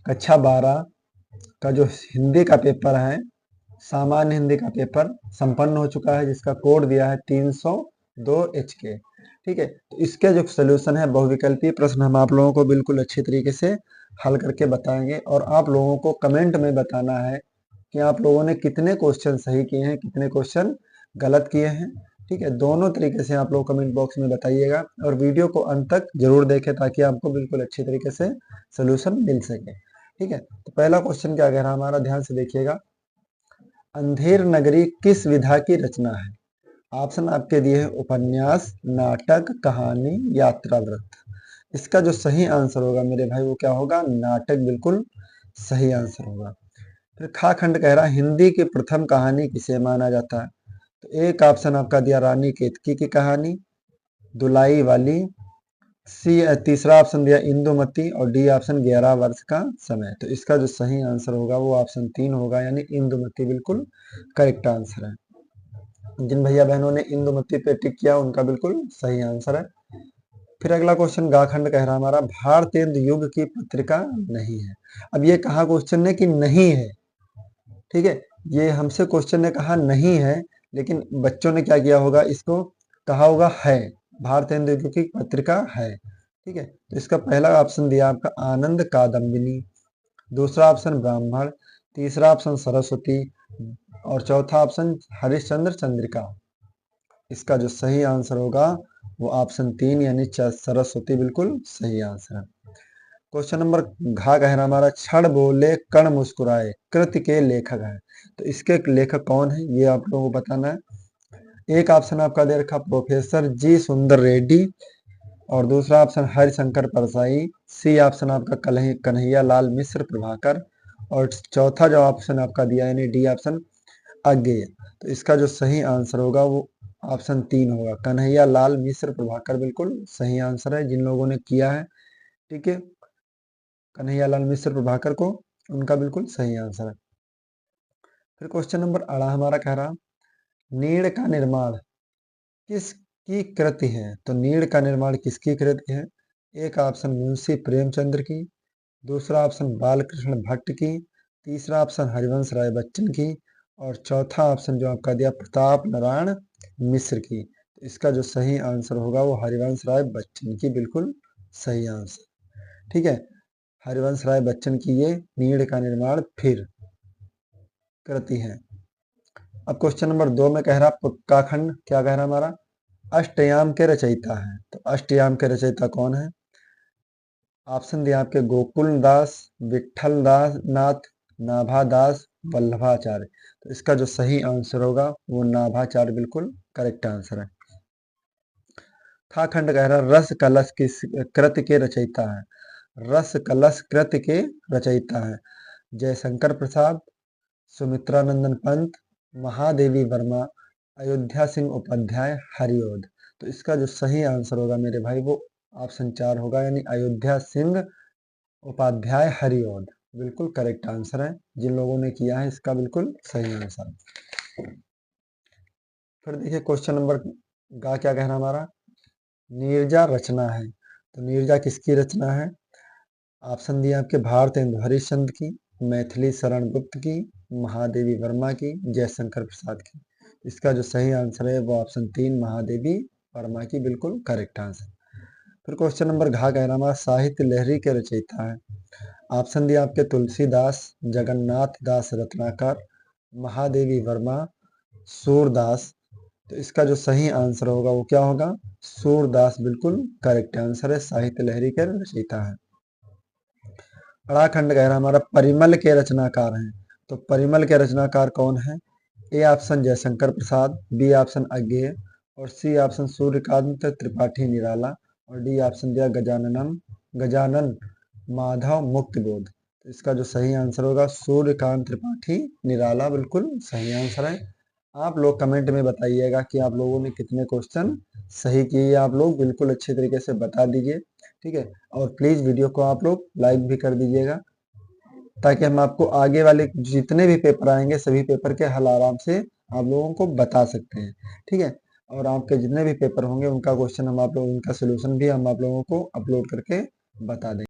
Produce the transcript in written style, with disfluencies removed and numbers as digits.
कक्षा 12 का जो हिंदी का पेपर है, सामान्य हिंदी का पेपर संपन्न हो चुका है, जिसका कोड दिया है 302 HK। ठीक है, तो इसके जो सोल्यूशन है बहुविकल्पीय प्रश्न हम आप लोगों को बिल्कुल अच्छी तरीके से हल करके बताएंगे, और आप लोगों को कमेंट में बताना है कि आप लोगों ने कितने क्वेश्चन सही किए हैं, कितने क्वेश्चन गलत किए हैं। ठीक है, दोनों तरीके से आप लोग कमेंट बॉक्स में बताइएगा, और वीडियो को अंत तक जरूर देखें ताकि आपको बिल्कुल अच्छी तरीके से सोल्यूशन मिल सके। ठीक है, तो पहला क्वेश्चन क्या कह रहा है हमारा, ध्यान से देखिएगा। अंधेर नगरी किस विधा की रचना है? ऑप्शन आपके दिए हैं उपन्यास, नाटक, कहानी, यात्रा वृत्त। इसका जो सही आंसर होगा मेरे भाई वो क्या होगा, नाटक, बिल्कुल सही आंसर होगा। फिर खा खंड कह रहा है हिंदी की प्रथम कहानी किसे माना जाता है? तो एक ऑप्शन आपका दिया रानी केतकी की कहानी, दुलाई वाली, सी तीसरा ऑप्शन दिया इंदुमती, और डी ऑप्शन 11 वर्ष का समय। तो इसका जो सही आंसर होगा वो ऑप्शन 3 होगा, यानी इंदुमती बिल्कुल करेक्ट आंसर है। जिन भैया बहनों ने इंदुमती पे टिक किया उनका बिल्कुल सही आंसर है। फिर अगला क्वेश्चन गाखंड कह रहा है हमारा भारतेंदु युग की पत्रिका नहीं है। अब ये कहा क्वेश्चन ने कि नहीं है, ठीक है, ये हमसे क्वेश्चन ने कहा नहीं है, लेकिन बच्चों ने क्या किया होगा, इसको कहा होगा है, भारतेंदु युग की पत्रिका है। ठीक है, तो इसका पहला ऑप्शन दिया आपका आनंद कादम्बिनी, दूसरा ऑप्शन ब्राह्मण, तीसरा ऑप्शन सरस्वती, और चौथा ऑप्शन हरिश्चंद्र चंद्रिका। इसका जो सही आंसर होगा वो ऑप्शन 3 यानी सरस्वती बिल्कुल सही आंसर है। क्वेश्चन नंबर घा कह रहा हमारा क्षण बोले कण मुस्कुराए कृति के लेखक हैं। तो इसके लेखक कौन है ये आप लोगों को बताना है। एक ऑप्शन आपका दे रखा प्रोफेसर जी सुंदर रेड्डी, और दूसरा option Harishankar Parsai, C option आपका कन्हैया लाल मिश्र प्रभाकर, और चौथा जो ऑप्शन आपका दिया यानी डी ऑप्शन अज्ञेय। तो इसका जो सही आंसर होगा वो ऑप्शन 3 होगा, कन्हैया लाल मिश्र प्रभाकर बिल्कुल सही आंसर है। जिन लोगों ने किया है, ठीक है, कन्हैया लाल मिश्र प्रभाकर को, उनका बिल्कुल सही आंसर है। फिर क्वेश्चन नंबर 18 हमारा कह रहा नीड़ का निर्माण किसकी कृति है? तो नीड़ का निर्माण किसकी कृति है? एक ऑप्शन मुंशी प्रेमचंद्र की, दूसरा ऑप्शन बालकृष्ण भट्ट की, तीसरा ऑप्शन हरिवंश राय बच्चन की, और चौथा ऑप्शन जो आपका दिया प्रताप नारायण मिश्र की। तो इसका जो सही आंसर होगा वो हरिवंश राय बच्चन की बिल्कुल सही आंसर। ठीक है, हरिवंश राय बच्चन की ये नीड़ का निर्माण फिर कृति है। अब क्वेश्चन नंबर 2 में कह रहा पुक्काखंड क्या कह रहा हमारा, अष्टयाम के रचयिता है। तो अष्टयाम के रचयिता कौन है? ऑप्शन दिया आपके गोकुल दास, विठल दास नाथ, नाभा दास, वल्लभाचार्य। तो इसका जो सही आंसर होगा वो नाभाचार्य बिल्कुल करेक्ट आंसर है। खा खंड कह रहा रस कलश किस कृति के रचयिता है? रस कलश कृति के रचयिता है जयशंकर प्रसाद, सुमित्रानंदन पंत, महादेवी वर्मा, अयोध्या सिंह उपाध्याय, हरिओध। तो इसका जो सही आंसर होगा मेरे भाई वो ऑप्शन 4 होगा, यानी अयोध्या सिंह उपाध्याय हरिओध बिल्कुल करेक्ट आंसर है। जिन लोगों ने किया है इसका बिल्कुल सही आंसर। फिर देखिए क्वेश्चन नंबर गा क्या कहना हमारा, नीरजा रचना है। तो नीरजा किसकी रचना है? ऑप्शन दिए आपके भारतेंदु हरिश्चंद्र की, मैथिली शरण गुप्त की, महादेवी वर्मा की, जयशंकर प्रसाद की। इसका जो सही आंसर है वो ऑप्शन 3 महादेवी वर्मा की बिल्कुल करेक्ट आंसर। फिर क्वेश्चन नंबर घा कह रहा हमारा साहित्य लहरी के रचयिता है। ऑप्शन दिया आपके तुलसीदास, जगन्नाथ दास रत्नाकर, महादेवी वर्मा, सूरदास। तो इसका जो सही आंसर होगा वो क्या होगा, सूरदास बिल्कुल करेक्ट आंसर है, साहित्य लहरी के रचयिता है। अड़ाखंड कह रहा हमारा परिमल के रचनाकार हैं। तो परिमल के रचनाकार कौन है? A option Jaishankar Prasad, B option Agyeya, और सी ऑप्शन सूर्यकांत त्रिपाठी निराला, और डी ऑप्शन दिया गजानन माधव मुक्तिबोध। तो इसका जो सही आंसर होगा सूर्यकांत त्रिपाठी निराला बिल्कुल सही आंसर है। आप लोग कमेंट में बताइएगा कि आप लोगों ने कितने क्वेश्चन सही किए, आप लोग बिल्कुल अच्छे तरीके से बता दीजिए। ठीक है, और प्लीज वीडियो को आप लोग लाइक भी कर दीजिएगा ताकि हम आपको आगे वाले जितने भी पेपर आएंगे सभी पेपर के हल आराम से आप लोगों को बता सकते हैं। ठीक है, और आपके जितने भी पेपर होंगे उनका क्वेश्चन हम आप लोग उनका सोल्यूशन भी हम आप लोगों को अपलोड करके बता देंगे।